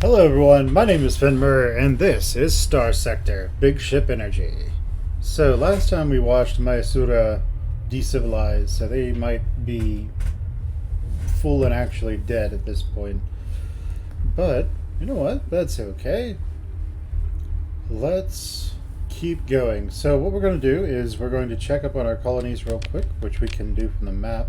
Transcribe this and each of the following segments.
Hello everyone, my name is Muir, and this is Starsector, Big Ship Energy. So last time we watched Myasura decivilize, so they might be full and actually dead at this point. But, you know what, that's okay. Let's keep going. So what we're going to do is we're going to check up on our colonies real quick, which we can do from the map.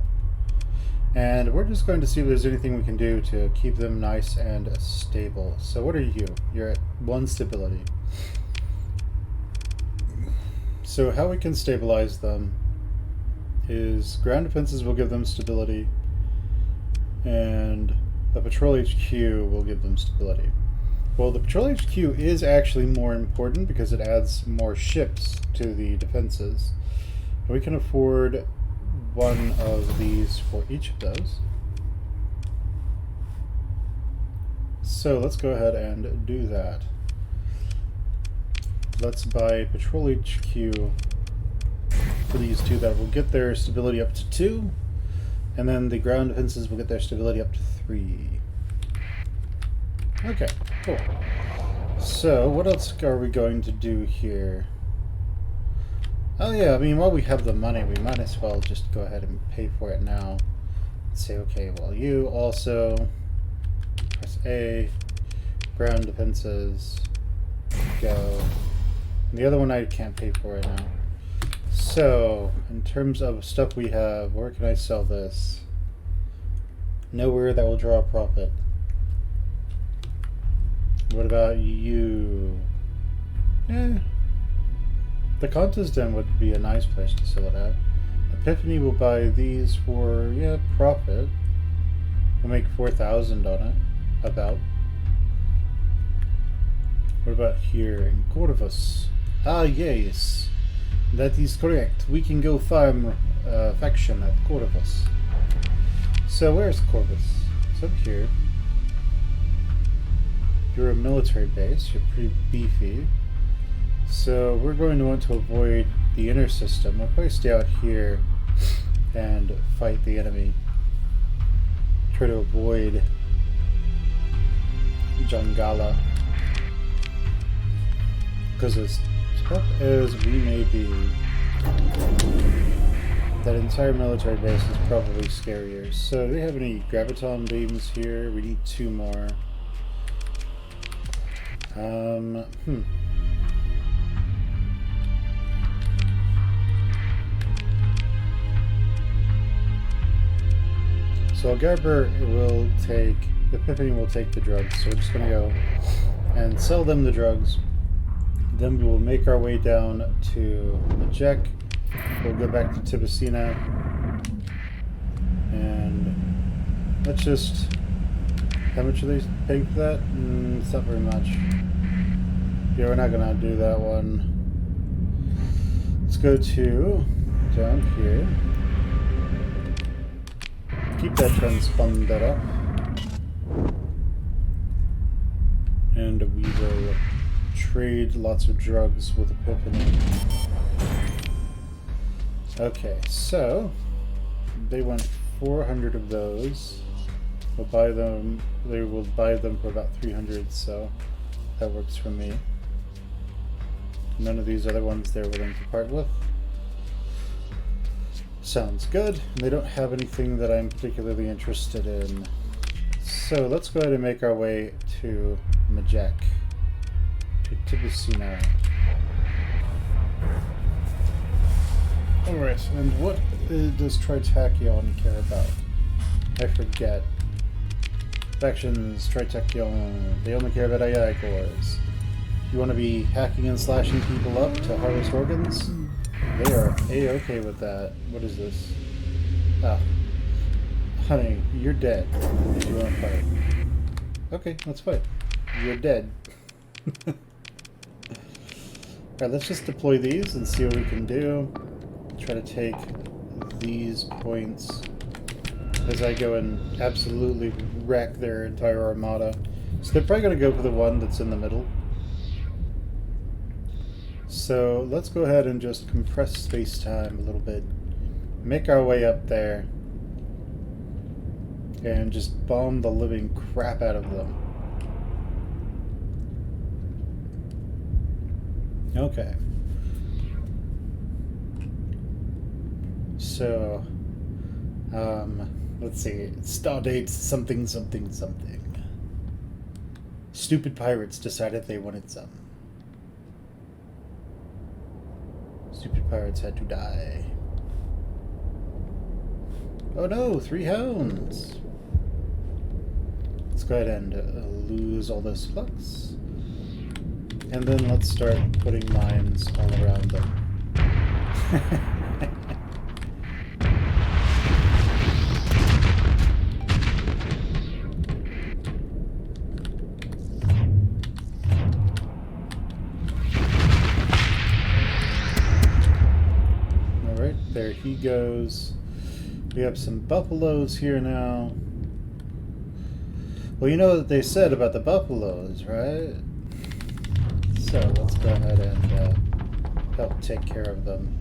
And we're just going to see if there's anything we can do to keep them nice and stable. So what are you? You're at 1 stability. So how we can stabilize them is ground defenses will give them stability, and a patrol HQ will give them stability. Well, the patrol HQ is actually more important because it adds more ships to the defenses. We can afford one of these for each of those. So let's go ahead and do that. Let's buy Patrol HQ for these two that will get their stability up to 2, and then the ground defenses will get their stability up to 3. Okay, cool. So what else are we going to do here? Oh yeah, I mean, while we have the money, we might as well just go ahead and pay for it now. Say, okay, well, you also press A, ground defenses, go. And the other one I can't pay for right now. So, in terms of stuff we have, where can I sell this? Nowhere that will draw a profit. What about you? The contest den would be a nice place to sell it at. Epiphany will buy these for, profit. We'll make 4,000 on it. About. What about here in Corvus? Ah, yes. That is correct. We can go farm faction at Corvus. So where's Corvus? It's up here. You're a military base. You're pretty beefy. So we're going to want to avoid the inner system. We'll probably stay out here and fight the enemy. Try to avoid Jangala. Because as tough as we may be, that entire military base is probably scarier. So do we have any graviton beams here? We need 2 more. So Garber will take, Epiphany will take the drugs, so we're just going to go and sell them the drugs. Then we will make our way down to Majek. We'll go back to Tibicina. And let's just, how much are they paying for that? It's not very much. Yeah, we're not going to do that one. Let's go to down here. Keep that transponder up. And we will trade lots of drugs with Epiphany. Okay, so they want 400 of those. We'll buy them, they will buy them for about 300, so that works for me. None of these other ones they're willing to part with. Sounds good. They don't have anything that I'm particularly interested in. So let's go ahead and make our way to Majek. To Tibicina. Alright, and what does Tritachyon care about? I forget. Factions, Tritachyon, they only care about AI cores. You want to be hacking and slashing people up to harvest organs? They are A-okay with that. What is this? Ah. Honey, you're dead. Did you want to fight? Okay, let's fight. You're dead. Alright, let's just deploy these and see what we can do. Try to take these points as I go and absolutely wreck their entire armada. So they're probably going to go for the one that's in the middle. So let's go ahead and just compress space-time a little bit. Make our way up there. And just bomb the living crap out of them. Okay. So, let's see. Stardate something something something. Stupid pirates decided they wanted some. Stupid pirates had to die. Oh no, 3 hounds! Let's go ahead and lose all this flux. And then let's start putting mines all around them. Alright, there he goes. We have some buffaloes here now. Well, you know what they said about the buffaloes, right? So let's go ahead and help take care of them.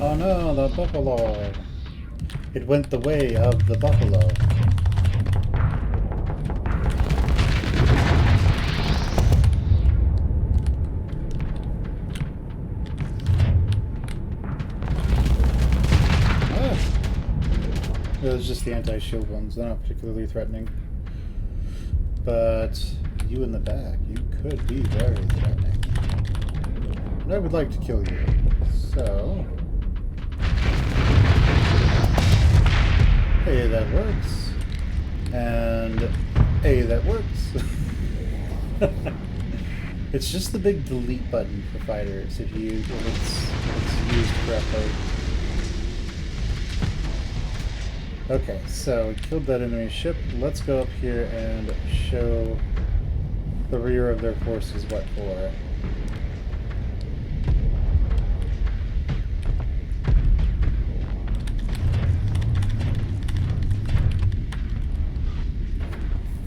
Oh no, the buffalo! It went the way of the buffalo. It was just the anti-shield ones. They're not particularly threatening. But you in the back, you could be very threatening. And I would like to kill you. So... hey, that works. And... hey, that works. It's just the big delete button for fighters if it's used correctly. Okay, so we killed that enemy ship. Let's go up here and show the rear of their forces what for.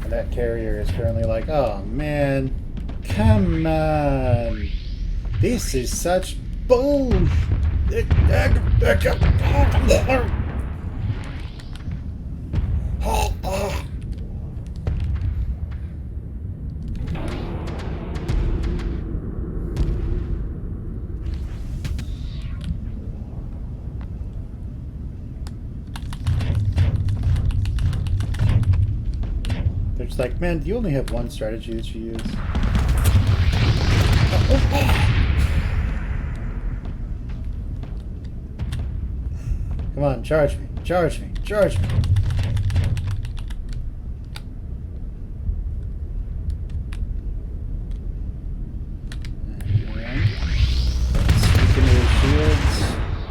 And that carrier is currently like, oh man, come on. This is such bullshit. They're just like, man, do you only have one strategy that you use? Come on, charge me, charge me, charge me.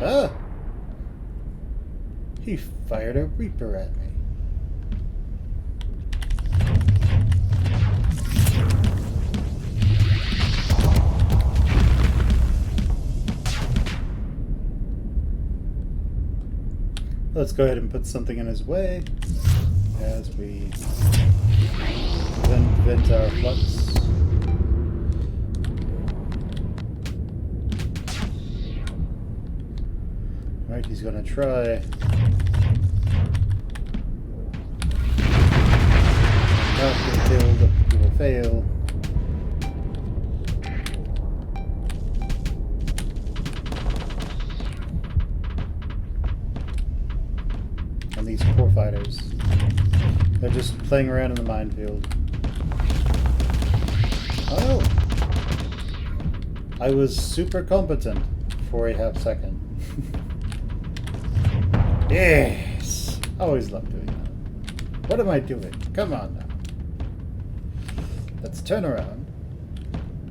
Ah! He fired a Reaper at me. Let's go ahead and put something in his way as we then vent our flux. Right, he's gonna try. Not get killed, he will fail. And these poor fighters. They're just playing around in the minefield. Oh! I was super competent for a half second. Yes! Always love doing that. What am I doing? Come on now. Let's turn around.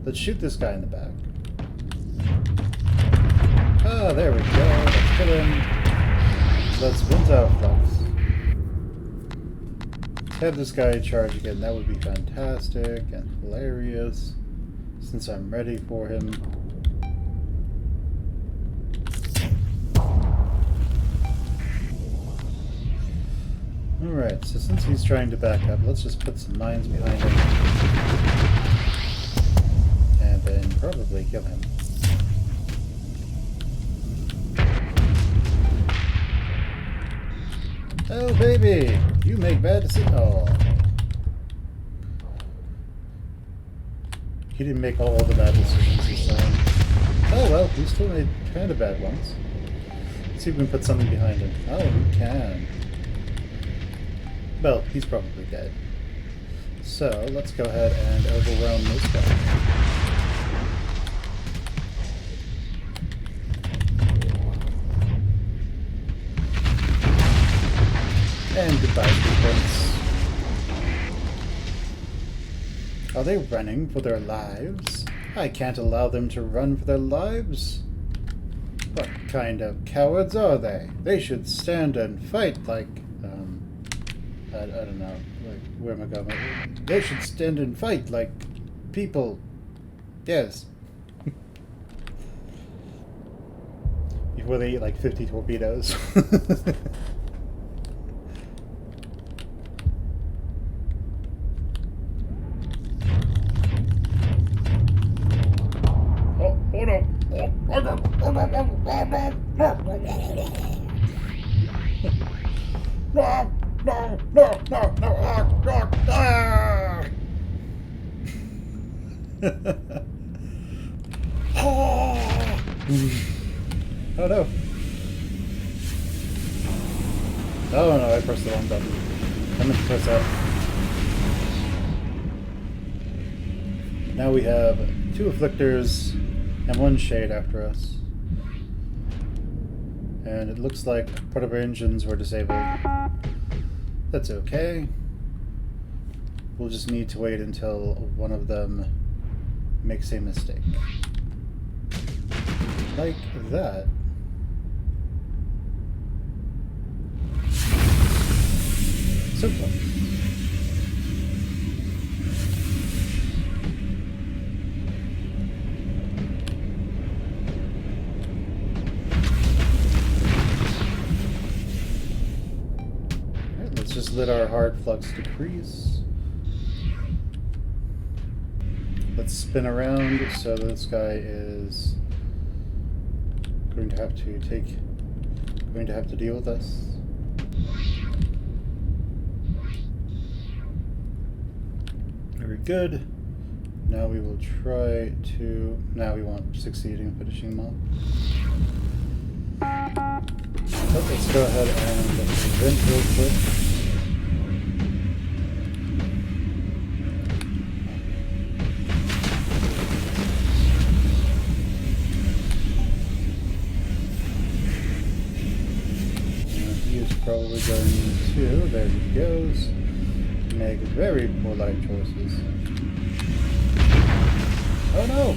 Let's shoot this guy in the back. Ah, there we go. Let's kill him. Let's vent our flux. Have this guy charge again. That would be fantastic and hilarious. Since I'm ready for him. Alright, so since he's trying to back up, let's just put some mines behind him. And then probably kill him. Oh baby! You make bad decisions. Oh. He didn't make all the bad decisions this time. Oh well, he still made kind of bad ones. Let's see if we can put something behind him. Oh, we can. Well, he's probably dead. So, let's go ahead and overwhelm this guy. And goodbye, defense. Are they running for their lives? I can't allow them to run for their lives. What kind of cowards are they? They should stand and fight like, I don't know, like, where am I going? They should stand and fight like people. Yes. Before they eat like 50 torpedoes. Oh no! Oh no! Oh no, I pressed the wrong button. I meant to press that. Now we have 2 afflictors and 1 shade after us. And it looks like part of our engines were disabled. That's okay. We'll just need to wait until one of them makes a mistake. Like that. So close. Just let our hard flux decrease. Let's spin around so this guy is going to have to deal with us. Very good. Now we will try to. Now we won't succeed in finishing him off. But let's go ahead and vent real quick. Probably going to, there he goes, make very poor life choices. Oh no!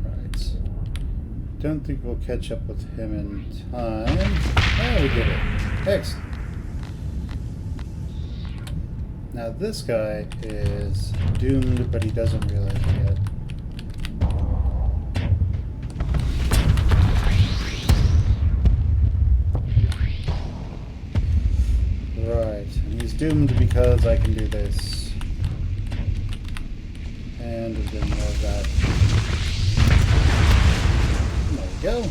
Right. Don't think we'll catch up with him in time. Oh, we did it. Excellent. Now this guy is doomed, but he doesn't realize it yet. Right, and he's doomed because I can do this. And then more of that. There we go.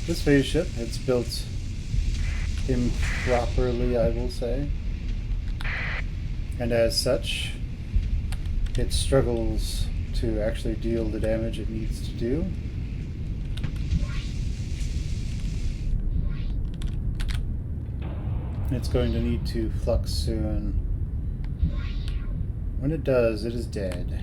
This spaceship, it's built improperly, I will say. And as such, it struggles to actually deal the damage it needs to do. It's going to need to flux soon. When it does, it is dead.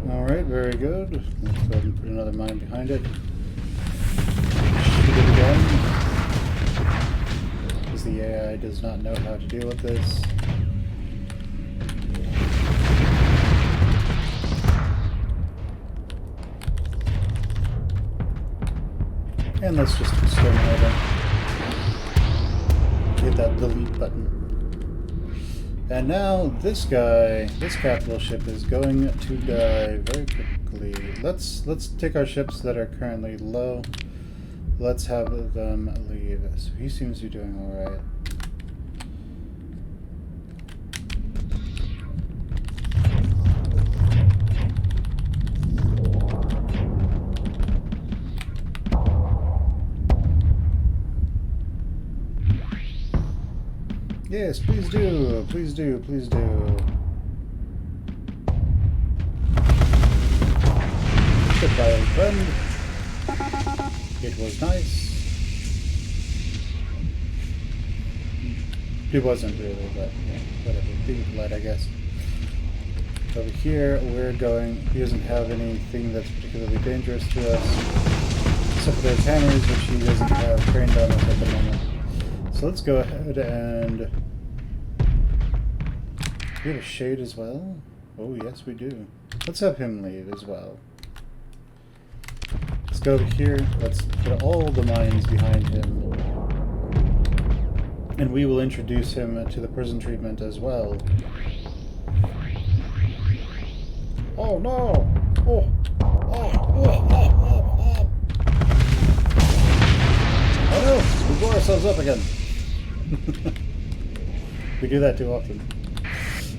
Alright, very good. Let's go ahead and put another mine behind it. Shoot it again. Because the AI does not know how to deal with this. And let's just exterminate him. hit that delete button. And now this guy, this capital ship is going to die very quickly. Let's take our ships that are currently low. Let's have them leave. So he seems to be doing alright. Yes, please do, please do, please do. Goodbye, old friend. It was nice. It wasn't really, but yeah, whatever. Being polite, I guess. Over here, we're going. He doesn't have anything that's particularly dangerous to us, except for those hammers, which he doesn't have trained on us at the moment. So let's go ahead and... We have a shade as well? Oh, yes, we do. Let's have him leave as well. Let's go over here. Let's put all the mines behind him. And we will introduce him to the prison treatment as well. Oh, no! Oh! Oh no! We blow ourselves up again. We do that too often.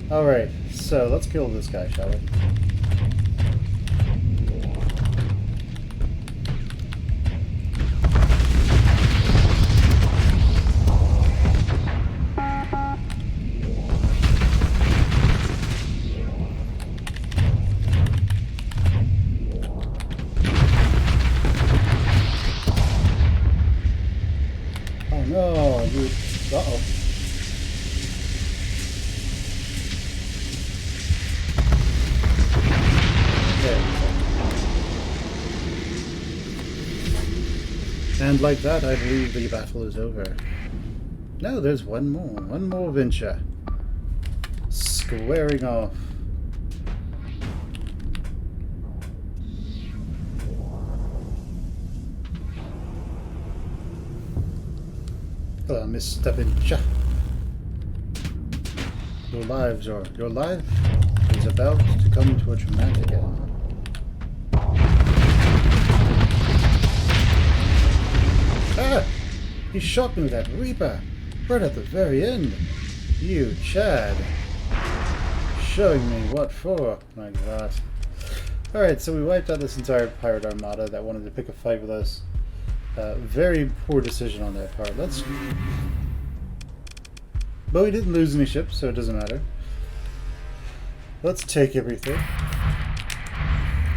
Alright, so let's kill this guy, shall we? Oh no, you... Uh-oh. And like that, I believe the battle is over. No, there's one more venture. Squaring off. Hello, Mr. Venture. Your life is about to come to a dramatic end. Ah! He shot me with that Reaper, right at the very end. You Chad. Showing me what for, like that. Alright, so we wiped out this entire pirate armada that wanted to pick a fight with us. Very poor decision on their part. But we didn't lose any ships, so it doesn't matter. Let's take everything.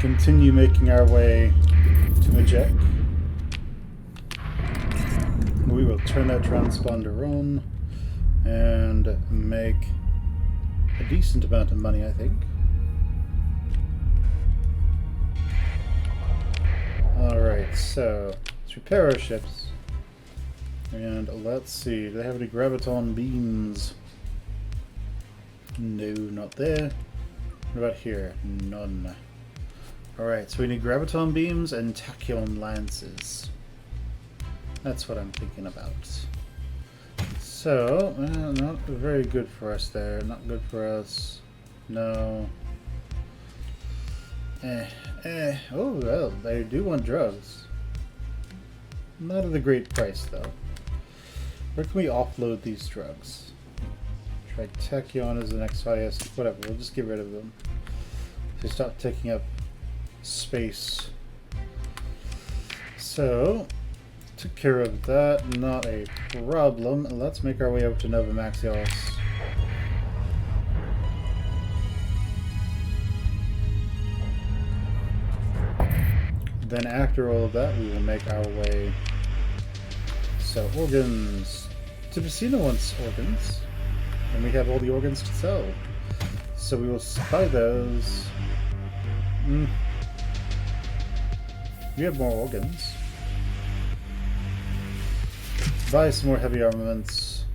Continue making our way to Majek. We will turn that transponder on and make a decent amount of money, I think. Alright, so let's repair our ships. And let's see, do they have any graviton beams? No, not there. What about here? None. Alright, so we need graviton beams and tachyon lances. That's what I'm thinking about. So, not very good for us there. Not good for us. No. Oh, well, they do want drugs. Not at a great price, though. Where can we offload these drugs? Try tachyon as the next highest. Whatever, we'll just get rid of them. So stop taking up space. So... took care of that, not a problem. Let's make our way over to Nova Maxios. Then after all of that, we will make our way. So organs. Tipicino wants organs, and we have all the organs to sell. So we will buy those. We have more organs. Buy some more heavy armaments,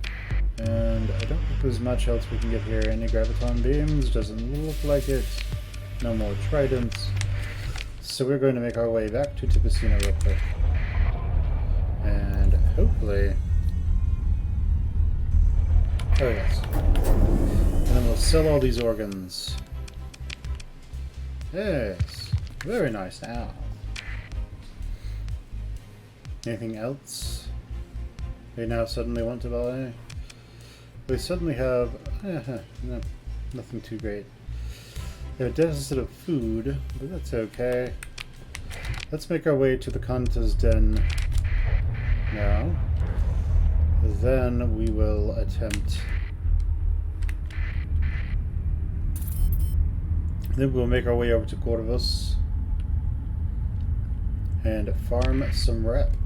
and I don't think there's much else we can get here. Any graviton beams? Doesn't look like it. No more tridents. So we're going to make our way back to Tipicino real quick, and hopefully Oh yes. And then we'll sell all these organs. Yes. Very nice now. Anything else they now suddenly want to buy? They suddenly have... no, nothing too great. They have a deficit of food, but that's okay. Let's make our way to the Kanta's Den now. Then we will attempt... Then we'll make our way over to Corvus and farm some rep.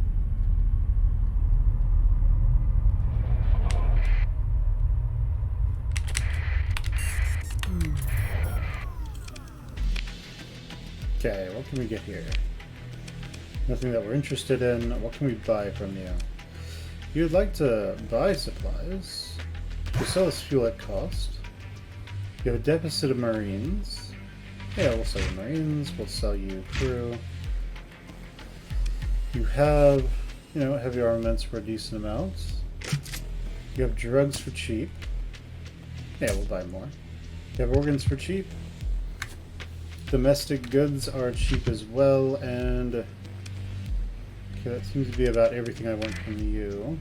Okay, what can we get here? Nothing that we're interested in. What can we buy from you? You'd like to buy supplies. You sell us fuel at cost. You have a deficit of marines. Yeah, we'll sell you marines. We'll sell you crew. You have, you know, heavy armaments for a decent amount. You have drugs for cheap. Yeah, we'll buy more. You have organs for cheap. Domestic goods are cheap as well, and okay, that seems to be about everything I want from you.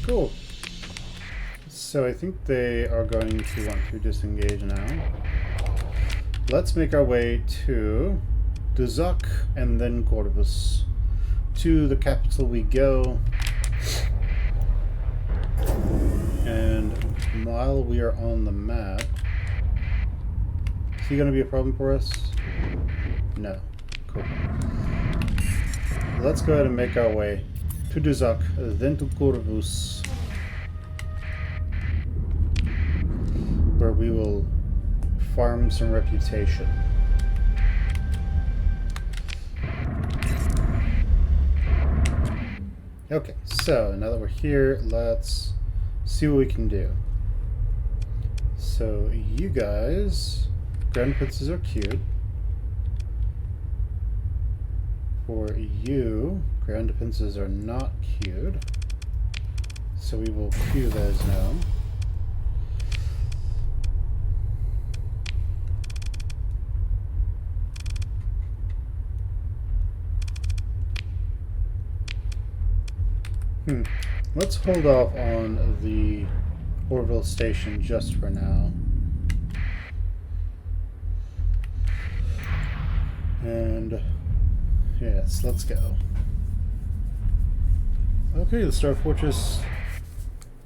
Cool. So I think they are going to want to disengage now. Let's make our way to Duzak and then Corvus. To the capital we go. And while we are on the map, is he going to be a problem for us? No. Cool. Let's go ahead and make our way to Duzak, then to Corvus, where we will farm some reputation. Okay, so now that we're here, let's see what we can do. So you guys, Grand Princes are queued. For you, Grand Princes are not queued. So we will queue those now. Let's hold off on the Orville station just for now. And yes, let's go. Okay, the Star Fortress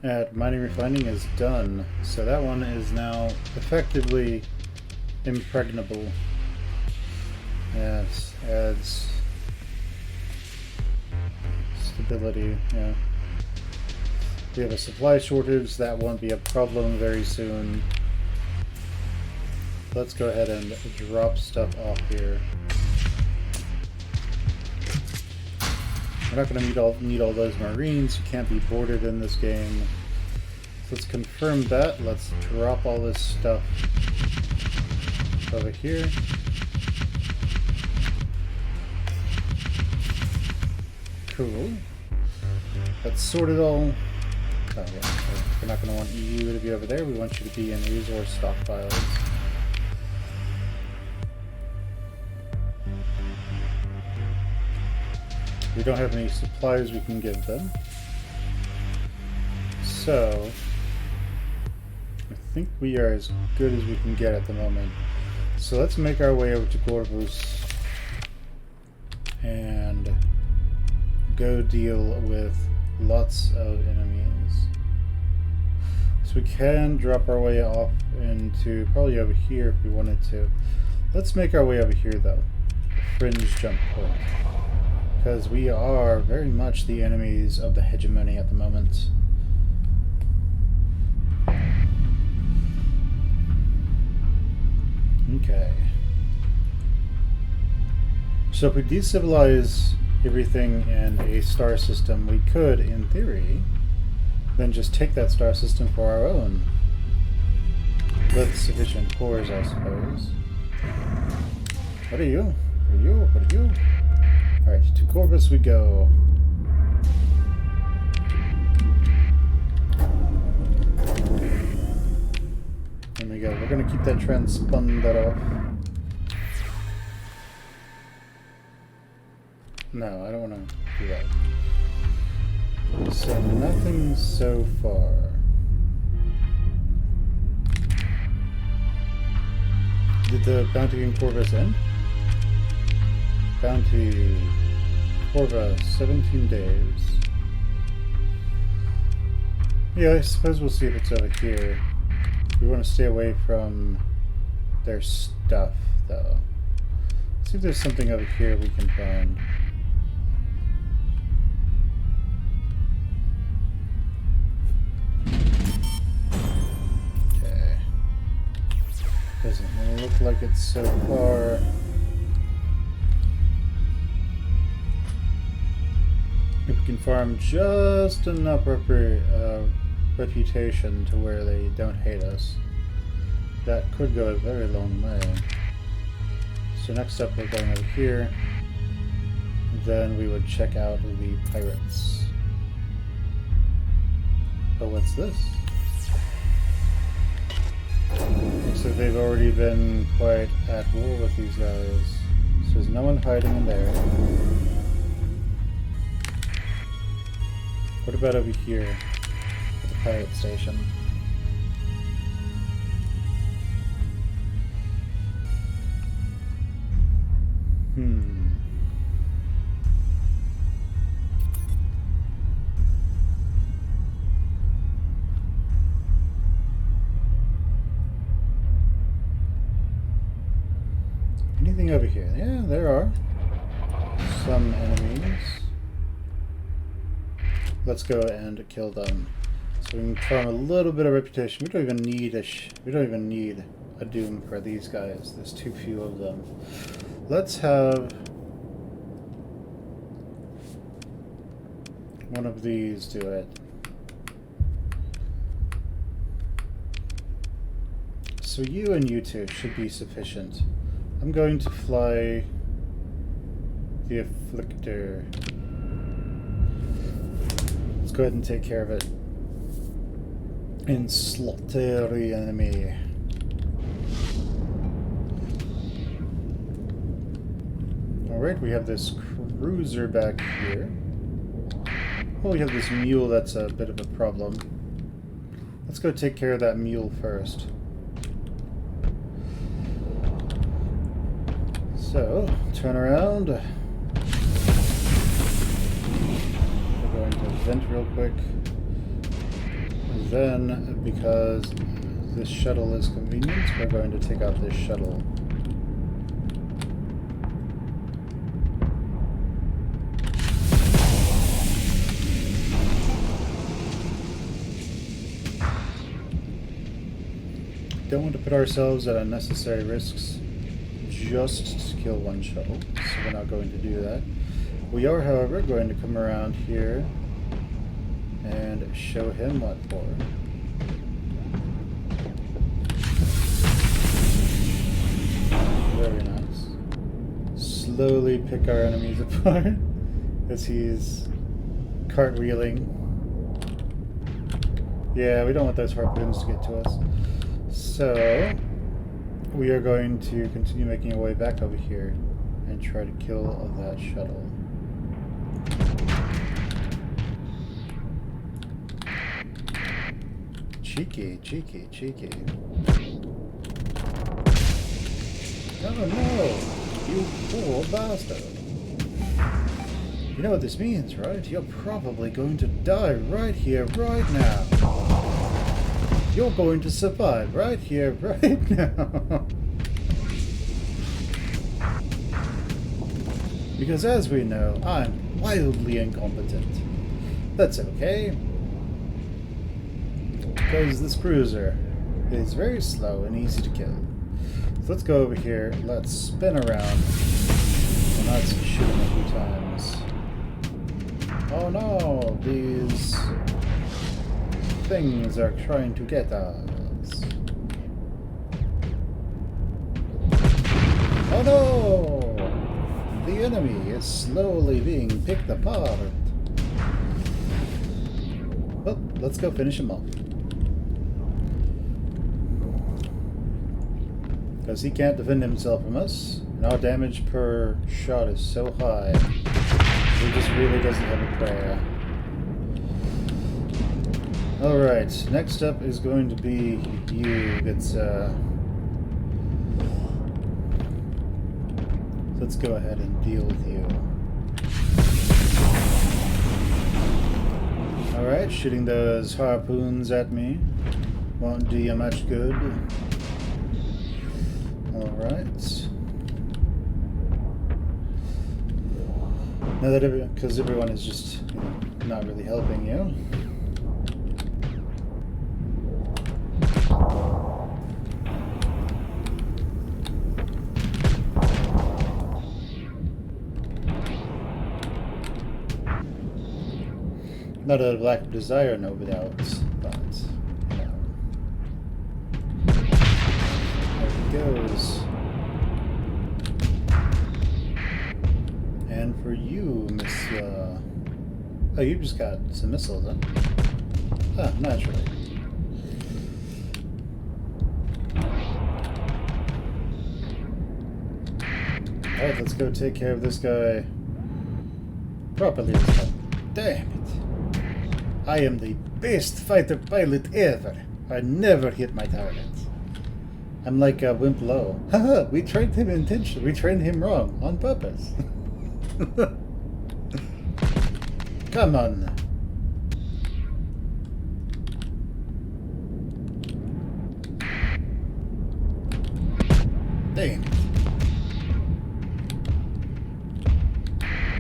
at Mining Refining is done. So that one is now effectively impregnable. Yes, adds stability, yeah. We have a supply shortage, that won't be a problem very soon. Let's go ahead and drop stuff off here. We're not going to need all those marines, you can't be boarded in this game. So let's confirm that, let's drop all this stuff over here. Cool. Let's sort it all. Oh yeah, we're not going to want you to be over there. We want you to be in resource stockpiles. We don't have any supplies we can give them. So I think we are as good as we can get at the moment. So let's make our way over to Corvus and go deal with lots of enemies. So we can drop our way off into probably over here if we wanted to. Let's make our way over here though. Fringe jump point. Because we are very much the enemies of the hegemony at the moment. Okay. So if we decivilize everything in a star system, we could, in theory, then just take that star system for our own. With sufficient cores, I suppose. What are you? What are you? What are you? Alright, to Corvus we go. we go. We're gonna keep that transponder off. No, I don't want to do that. So nothing so far. Did the bounty in Corvus end? Bounty Corva, 17 days. Yeah, I suppose we'll see if it's over here. We want to stay away from their stuff, though. Let's see if there's something over here we can find. Okay. Doesn't look like it's so far. If we can farm just enough reputation to where they don't hate us, that could go a very long way. So next up we're going over here. Then we would check out the pirates. But what's this? Looks like they've already been quite at war with these guys. So there's no one hiding in there. What about over here at the pirate station? Anything over here? Yeah, there are some enemies. Let's go and kill them, so we can farm a little bit of reputation. We don't even need a doom for these guys. There's too few of them. Let's have one of these do it. So you and you two should be sufficient. I'm going to fly the Afflictor. Let's go ahead and take care of it. And slaughter the enemy. Alright, we have this cruiser back here. Oh, we have this mule that's a bit of a problem. Let's go take care of that mule first. So, turn around. We're going to vent real quick. Then, because this shuttle is convenient, we're going to take out this shuttle. Don't want to put ourselves at unnecessary risks just to kill one shuttle, so we're not going to do that. We are, however, going to come around here and show him what for. Very nice. Slowly pick our enemies apart as he's cartwheeling. Yeah, we don't want those harpoons to get to us. So we are going to continue making our way back over here and try to kill that shuttle. Cheeky, cheeky, cheeky. Oh no! You poor bastard! You know what this means, right? You're probably going to die right here, right now. You're going to survive right here, right now. Because as we know, I'm wildly incompetent. That's okay. Because this cruiser is very slow and easy to kill. So let's go over here, let's spin around, and let's shoot him a few times. Oh no, these things are trying to get us. Oh no! The enemy is slowly being picked apart. Well, let's go finish him off. Because he can't defend himself from us. And our damage per shot is so high. He just really doesn't have a prayer. Alright, next up is going to be you. Let's go ahead and deal with you. Alright, shooting those harpoons at me won't do you much good. Alright. Now that because everyone is just, you know, not really helping you. Not a lack of desire, no doubt, but you know. There it goes. And for you, Miss, oh, you just got some missiles, huh? Ah, naturally. Alright, let's go take care of this guy properly this time. Damn it. I am the best fighter pilot ever. I never hit my targets. I'm like a wimp low. Haha, we trained him intentionally. We trained him wrong, on purpose. Come on. Dang it.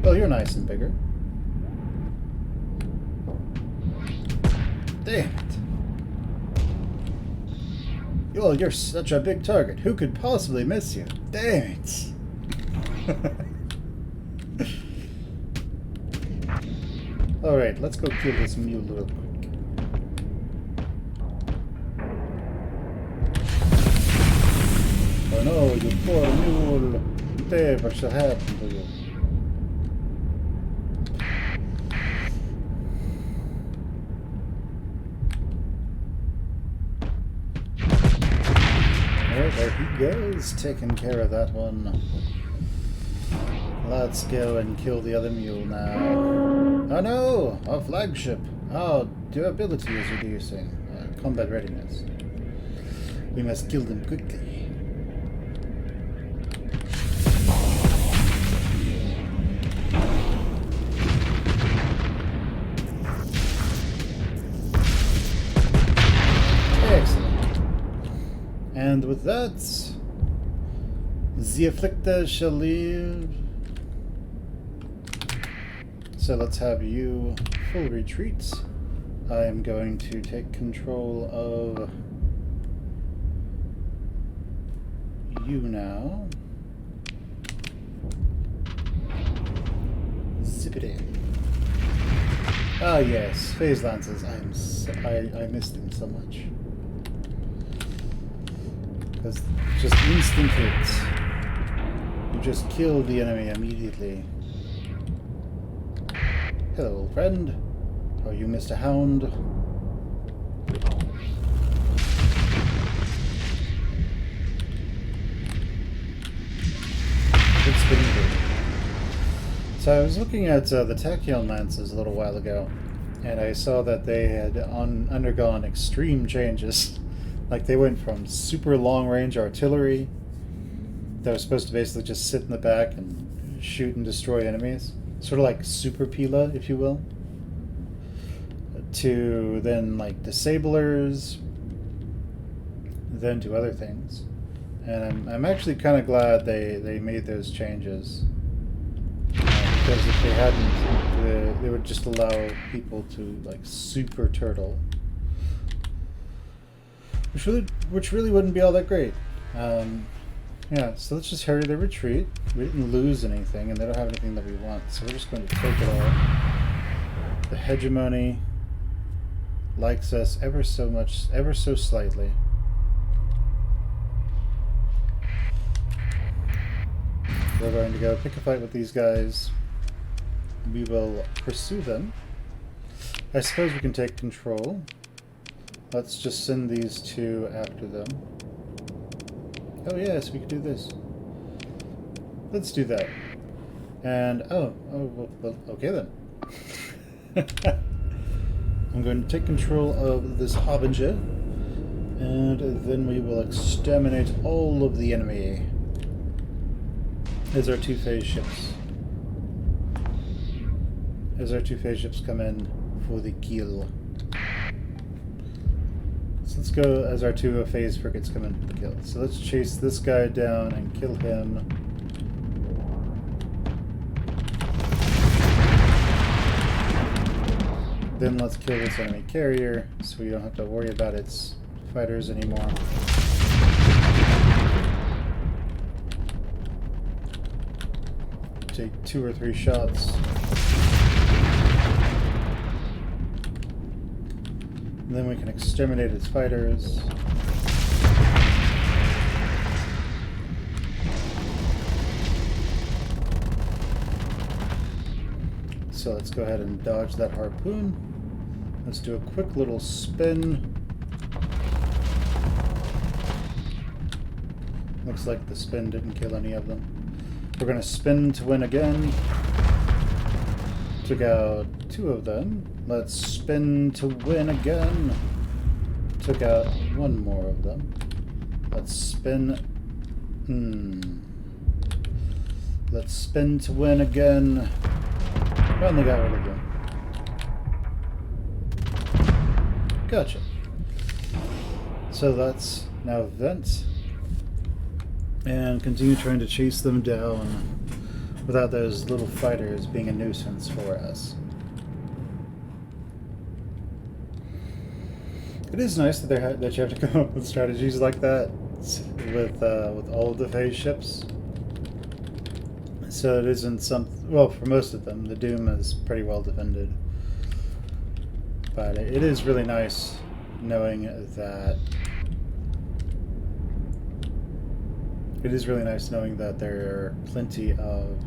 Well, you're nice and bigger. Damn it. Oh, you're such a big target. Who could possibly miss you? Damn it. Alright, let's go kill this mule real quick. Oh no, you poor mule. Whatever shall happen to you? There he goes, taking care of that one. Let's go and kill the other mule now. Oh no! Our flagship! Our durability is reducing. Combat readiness. We must kill them quickly. Excellent. And with that, the afflictor shall leave. So let's have you full retreat. I am going to take control of you now. Zip it in. Ah yes, phase lances. I missed them so much. Because just instant hits. You just kill the enemy immediately. Hello, old friend. Are you Mr. Hound? It's been good. So I was looking at the Tachyon Lances a little while ago, and I saw that they had undergone extreme changes. Like they went from super long-range artillery that was supposed to basically just sit in the back and shoot and destroy enemies. Sort of like Super Pila, if you will. To then like disablers, then to other things. And I'm actually kind of glad they made those changes. Because if they hadn't, they would just allow people to like super turtle. Which really wouldn't be all that great. Yeah, so let's just hurry the retreat. We didn't lose anything, and they don't have anything that we want, so we're just going to take it all. The hegemony likes us ever so much, ever so slightly. We're going to go pick a fight with these guys. We will pursue them. I suppose we can take control. Let's just send these two after them. Oh yes, we could do this. Let's do that. And, well, okay then. I'm going to take control of this Harbinger, and then we will exterminate all of the enemy. As our two-phase ships. As our two-phase ships come in for the kill. So let's go as our two-phase frigates come in for the kill. So let's chase this guy down and kill him. Then let's kill this enemy carrier, so we don't have to worry about its fighters anymore. Take 2 or 3 shots. And then we can exterminate its fighters. So let's go ahead and dodge that harpoon. Let's do a quick little spin. Looks like the spin didn't kill any of them. We're going to spin to win again. Took out 2 of them. Let's spin to win again. Took out 1 more of them. Let's spin. Let's spin to win again. Finally got rid of them. Gotcha. So let's now vent and continue trying to chase them down without those little fighters being a nuisance for us. It is nice that that you have to come up with strategies like that with all of the phase ships. So it isn't well, for most of them, the Doom is pretty well defended. But it is really nice knowing that there are plenty of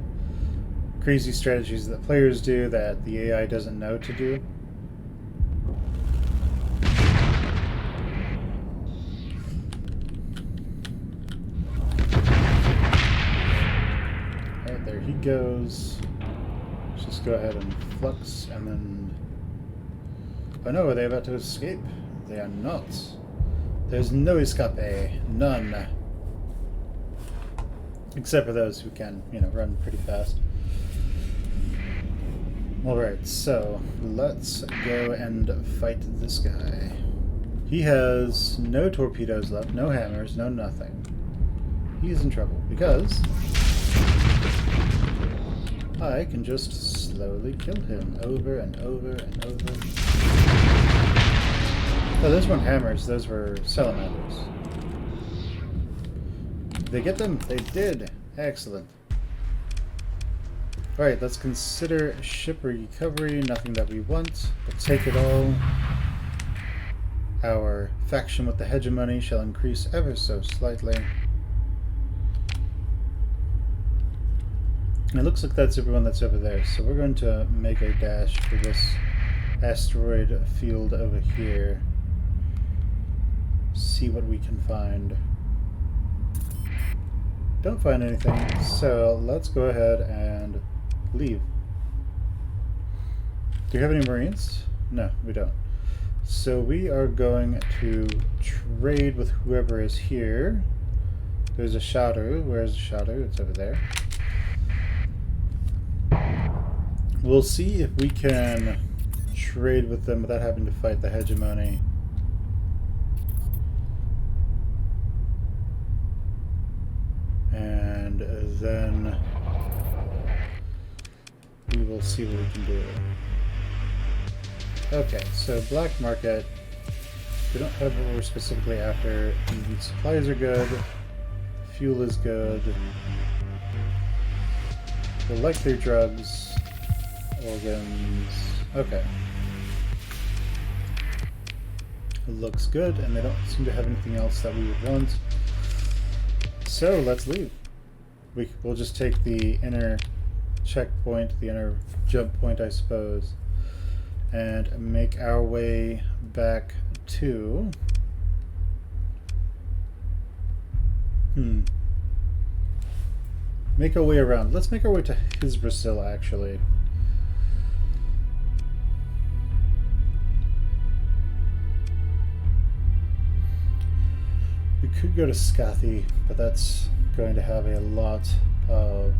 crazy strategies that players do that the AI doesn't know to do. Alright, there he goes. Let's just go ahead and flux and then... Oh no, are they about to escape? They are not. There's no escape. None. Except for those who can, run pretty fast. Alright, so let's go and fight this guy. He has no torpedoes left, no hammers, no nothing. He's in trouble because I can just slowly kill him over and over and over. Oh, those weren't hammers, those were salamanders. Did they get them? They did. Excellent. Alright, let's consider ship recovery. Nothing that we want, but take it all. Our faction with the hegemony shall increase ever so slightly. It looks like that's everyone that's over there, so we're going to make a dash for this asteroid field over here. See what we can find. Don't find anything, so let's go ahead and leave. Do you have any Marines? No, we don't. So we are going to trade with whoever is here. There's a Shadow. Where's the Shadow? It's over there. We'll see if we can trade with them without having to fight the hegemony. And then we will see what we can do. Okay, so black market. We don't have what we're specifically after. Supplies are good. Fuel is good. We'll like their drugs. Organs. Okay. It looks good, and they don't seem to have anything else that we would want. So let's leave. We'll just take the inner checkpoint, the inner jump point, I suppose, and make our way back to... Make our way around. Let's make our way to his Brazil, actually. We could go to Scathy, but that's going to have a lot of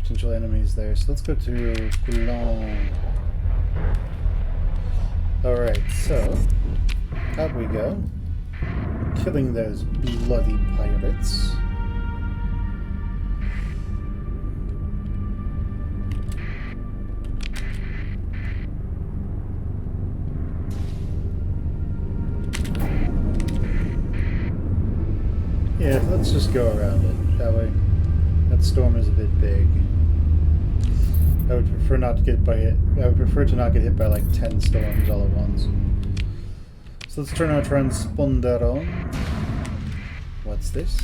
potential enemies there. So let's go to Goulon. Alright, so up we go. Killing those bloody pirates. Yeah, let's just go around it, shall we? That storm is a bit big. I would prefer not to get by it. I would prefer to not get hit by like 10 storms all at once. So let's turn our transponder on. What's this?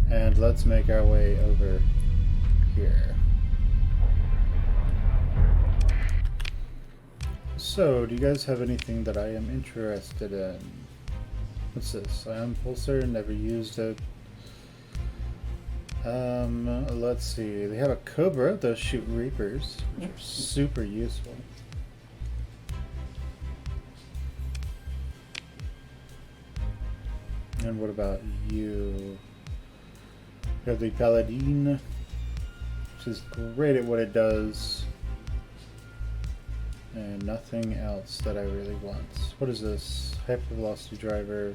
And let's make our way over here. So, do you guys have anything that I am interested in? What's this? Ion pulsar, never used it. Let's see. They have a Cobra, those shoot Reapers, which are super useful. And what about you? You have the Paladin, which is great at what it does. And nothing else that I really want. What is this? Hypervelocity driver.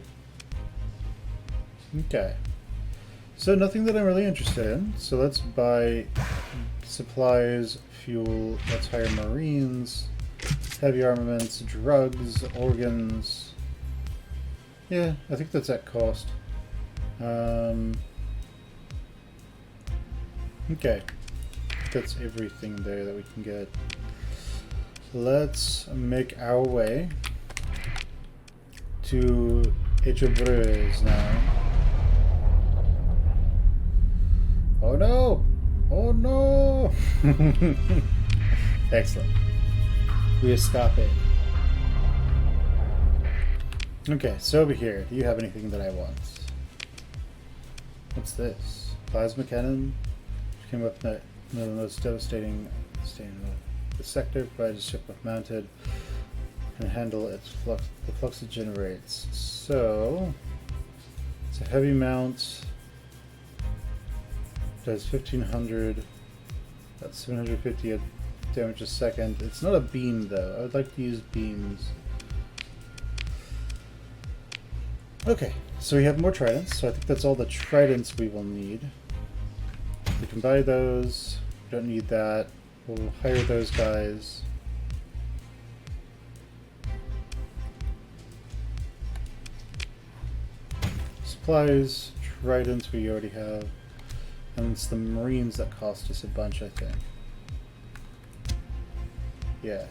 Okay. So nothing that I'm really interested in. So let's buy supplies, fuel, let's hire Marines, heavy armaments, drugs, organs. Yeah, I think that's at cost. Okay. That's everything there that we can get. Let's make our way to Etchebreuse now. Oh no! Oh no! Excellent. We escape. Okay, so over here, do you have anything that I want? What's this? Plasma cannon? Came up with the most devastating the sector, provides a ship with mounted and handle its flux, the flux it generates. So it's a heavy mount. Does 1500. That's 750 damage a second. It's not a beam though. I would like to use beams. Okay, so we have more tridents. So I think that's all the tridents we will need. We can buy those. We don't need that. We'll hire those guys. Supplies, tridents we already have. And it's the Marines that cost us a bunch, I think. Yeah.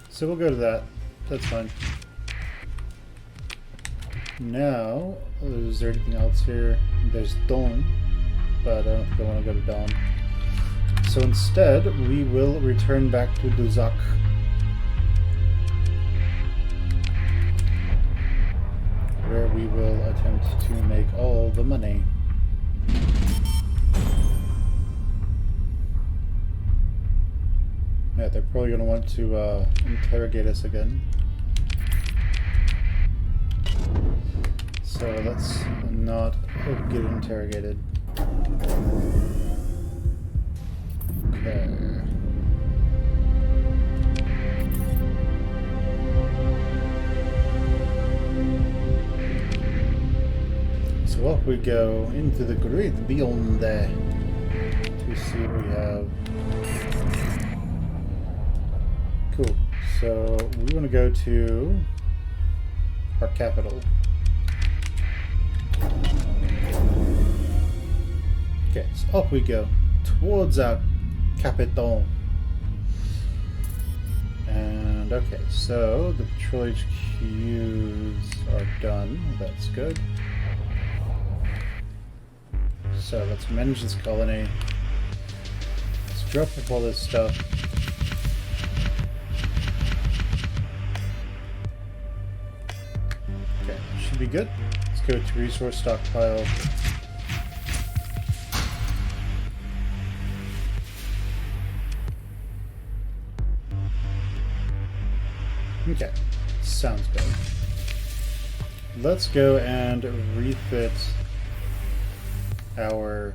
So we'll go to that. That's fine. Now, is there anything else here? There's Dawn, but I don't think I want to go to Dawn. So instead, we will return back to Duzac. Where we will attempt to make all the money. Yeah, they're probably going to want to interrogate us again. So let's not get interrogated. Okay. So off we go into the great beyond there to see what we have. Cool. So we want to go to our capital. Okay, so off we go towards our capital. And okay, so the patrol HQs are done. That's good. So let's manage this colony. Let's drop off all this stuff. Okay, should be good. go to resource stockpile. Okay, sounds good. Let's go and refit our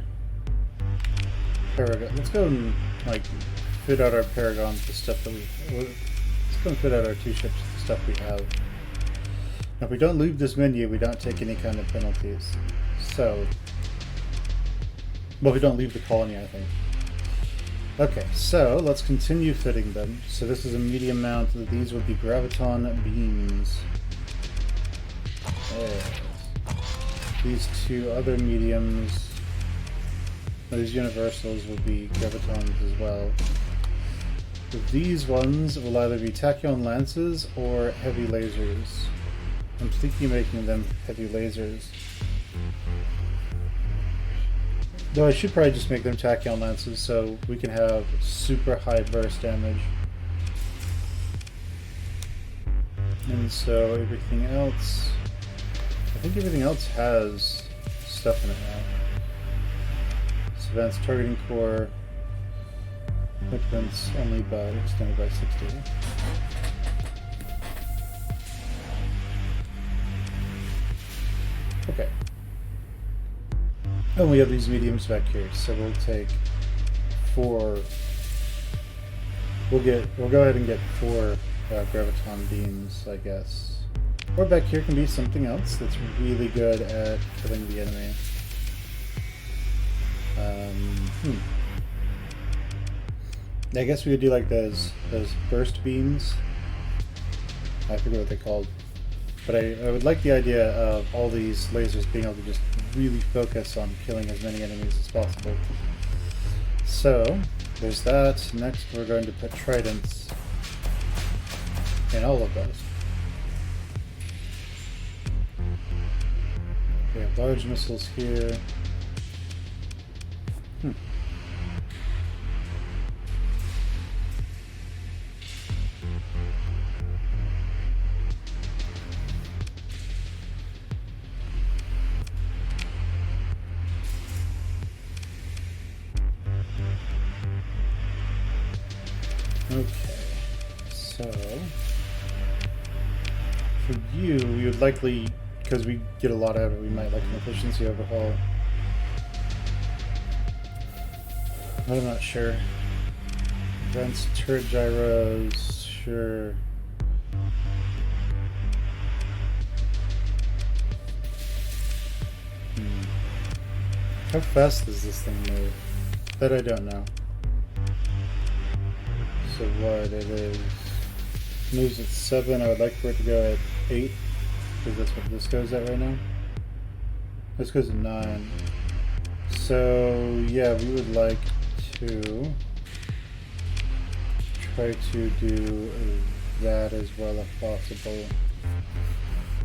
Paragon. Let's go and like fit out our Paragon with the stuff that let's go and fit out our 2 ships with the stuff we have. Now, if we don't leave this menu, we don't take any kind of penalties. So, well, we don't leave the colony, I think. Okay, so let's continue fitting them. So this is a medium mount. These would be graviton beams. These 2 other mediums, these universals, will be gravitons as well. These ones will either be tachyon lances or heavy lasers. I'm thinking making them heavy lasers. Though I should probably just make them tachyon lances so we can have super high burst damage. And so everything else, I think everything else has stuff in it now. So advanced targeting core, defense only by extended by 60. Okay. And we have these mediums back here, so we'll take 4. We'll go ahead and get 4 graviton beams, I guess. Or back here can be something else that's really good at killing the enemy. I guess we could do like those burst beams. I forget what they're called. But I would like the idea of all these lasers being able to just really focus on killing as many enemies as possible. So, there's that. Next we're going to put tridents in all of those. We have large missiles here. Okay, so for you, we would likely, because we get a lot out of it, we might like an efficiency overhaul. But I'm not sure. Advanced turret gyros, sure. How fast does this thing move? That I don't know. So what it is, moves at 7, I would like for it to go at 8, because that's what this goes at right now. This goes at 9. So yeah, we would like to try to do that as well if possible.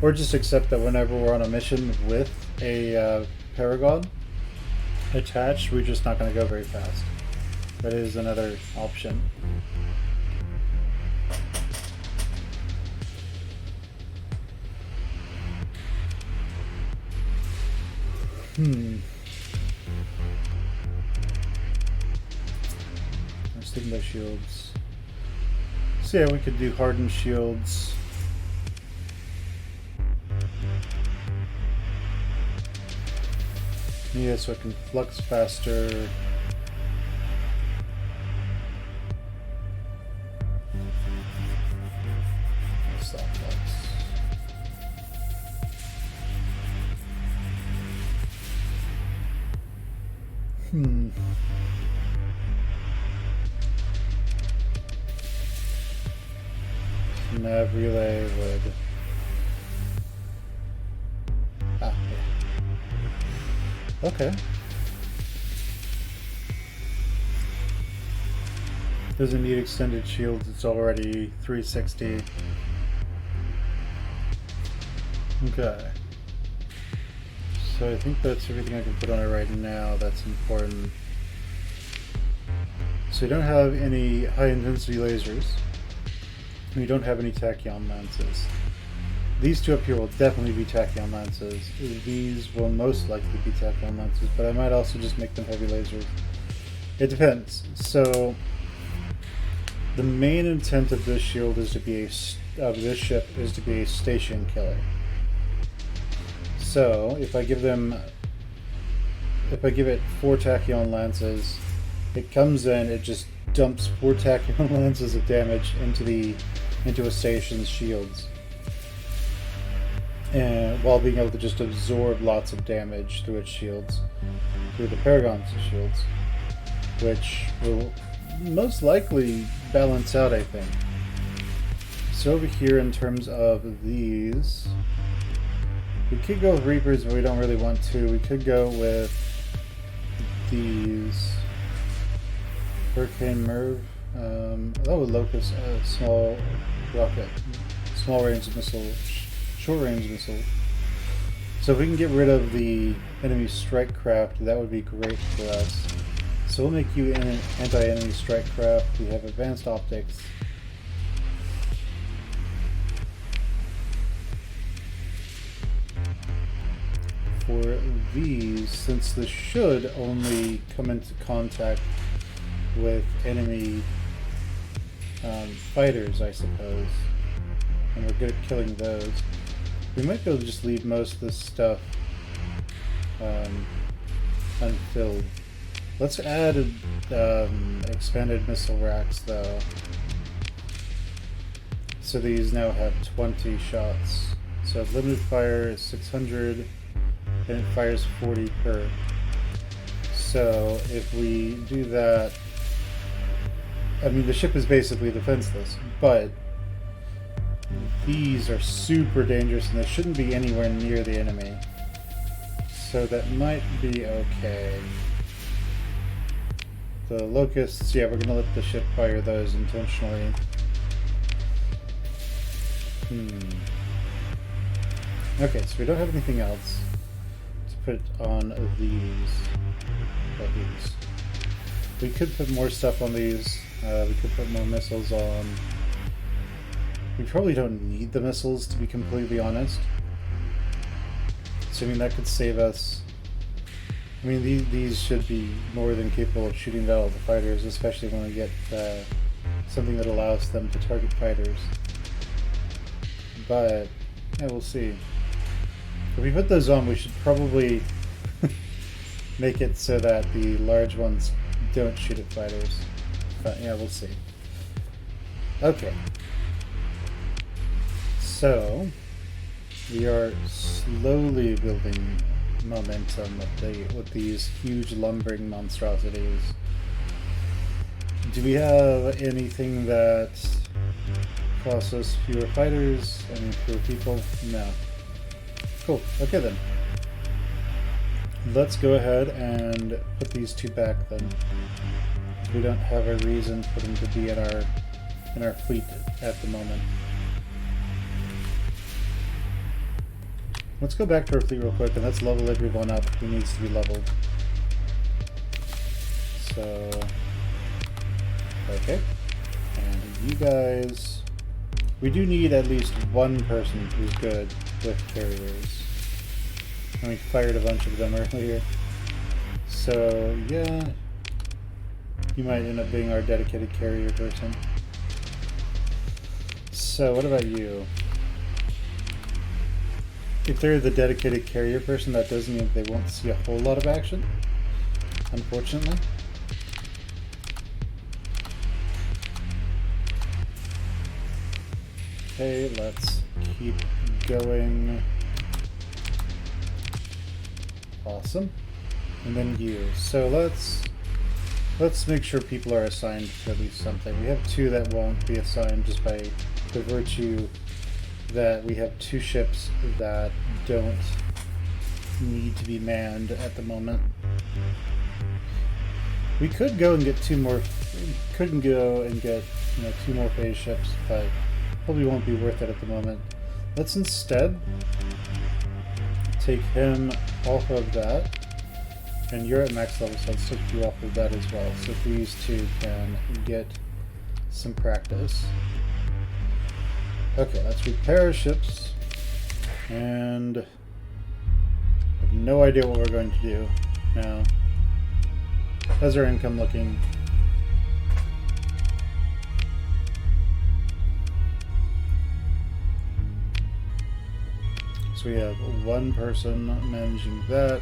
Or just accept that whenever we're on a mission with a Paragon attached, we're just not going to go very fast. That is another option. I was thinking about shields. So yeah, we could do hardened shields. Yeah, so I can flux faster. Stop flux. Nav relay would. Ah, yeah. Okay. Doesn't need extended shields, it's already 360. Okay. So I think that's everything I can put on it right now that's important. So we don't have any high intensity lasers. We don't have any tachyon lances. These two up here will definitely be tachyon lances. These will most likely be tachyon lances, but I might also just make them heavy lasers. It depends. So the main intent of this shield is to be this ship is to be a station killer. So if I give it 4 tachyon lances, it comes in, it just dumps 4 tachyon lances of damage into a station's shields, and while being able to just absorb lots of damage through its shields, through the Paragon's shields, which will most likely balance out, I think. So over here, in terms of these, we could go with Reapers, but we don't really want to. We could go with these Hurricane Merv. Locust, small rocket, small range missile, short range missile. So if we can get rid of the enemy strike craft, that would be great for us. So we'll make you an anti-enemy strike craft. We have advanced optics. For these, since this should only come into contact with enemy fighters, I suppose, and we're good at killing those, we might be able to just leave most of this stuff unfilled. Let's add expanded missile racks, though. So these now have 20 shots. So limited fire is 600, and it fires 40 per. So if we do that, I mean, the ship is basically defenseless, but these are super dangerous and they shouldn't be anywhere near the enemy. So that might be okay. The locusts, yeah, we're gonna let the ship fire those intentionally. Okay, so we don't have anything else to put on these. We could put more stuff on these. We could put more missiles on. We probably don't need the missiles, to be completely honest. So I mean, that could save us. I mean, these should be more than capable of shooting down all the fighters, especially when we get something that allows them to target fighters. But yeah, we'll see. If we put those on, we should probably make it so that the large ones don't shoot at fighters. But yeah, we'll see. Okay. So we are slowly building momentum with these huge lumbering monstrosities. Do we have anything that costs us fewer fighters? I mean, fewer people? No. Cool. Okay then. Let's go ahead and put these two back then. We don't have a reason for them to be in our fleet at the moment. Let's go back to our fleet real quick, and let's level everyone up who needs to be leveled. So, okay. And you guys, we do need at least one person who's good with carriers. And we fired a bunch of them earlier. So, yeah, you might end up being our dedicated carrier person. So, what about you? If they're the dedicated carrier person, that does mean they won't see a whole lot of action, unfortunately. Okay, let's keep going. Awesome. And then you. So let's make sure people are assigned to at least something. We have 2 that won't be assigned just by the virtue that we have 2 ships that don't need to be manned at the moment. We could go and get 2 more. Couldn't go and get 2 more phase ships, but probably won't be worth it at the moment. Let's instead take him off of that, and you're at max level, so let's take you off of that as well. So these 2 can get some practice. Okay, let's repair our ships. And I have no idea what we're going to do now. How's our income looking? So we have one person managing that.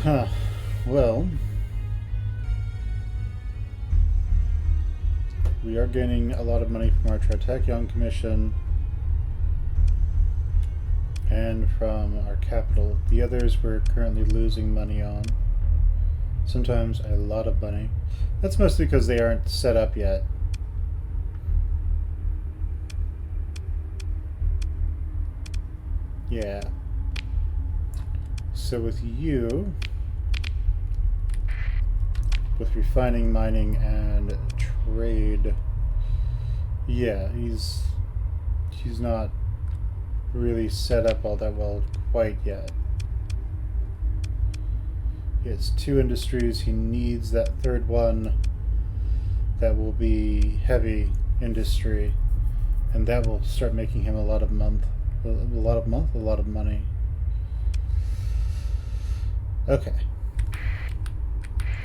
Huh. Well, we are gaining a lot of money from our Tritachyon Commission and from our capital. The others we're currently losing money on. Sometimes a lot of money. That's mostly because they aren't set up yet. Yeah. So with you, with refining, mining, and trade, yeah, he's not really set up all that well quite yet. He has 2 industries. He needs that third one that will be heavy industry, and that will start making him a lot of money. Okay.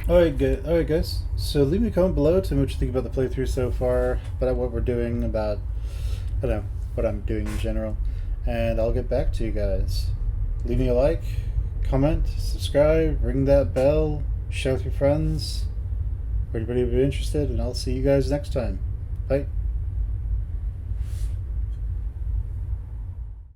Alright guys, so leave me a comment below, tell me what you think about the playthrough so far, about what we're doing, about, I don't know, what I'm doing in general, and I'll get back to you guys. Leave me a like, comment, subscribe, ring that bell, share with your friends, for anybody who'd be interested, and I'll see you guys next time. Bye.